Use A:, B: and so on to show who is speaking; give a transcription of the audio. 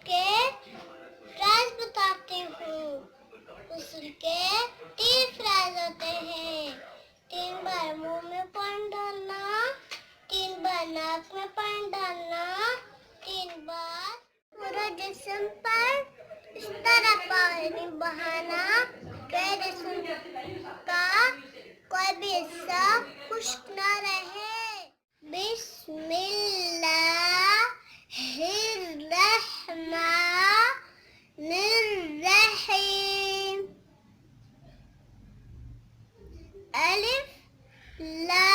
A: के फ्राज बताती हूँ। गुस्ल के 3 फ्राज होते हैं। 3 बार मुंह में पानी डालना, 3 बार नाक में पानी डालना, 3 बार पूरा जिस्म पर इस तरह पानी बहाना कि जिस्म का कोई भी हिस्सा खुश्क न रहे। बिस्मिल्लाहिर्रहमानिर्रहीम। अलिफ लाम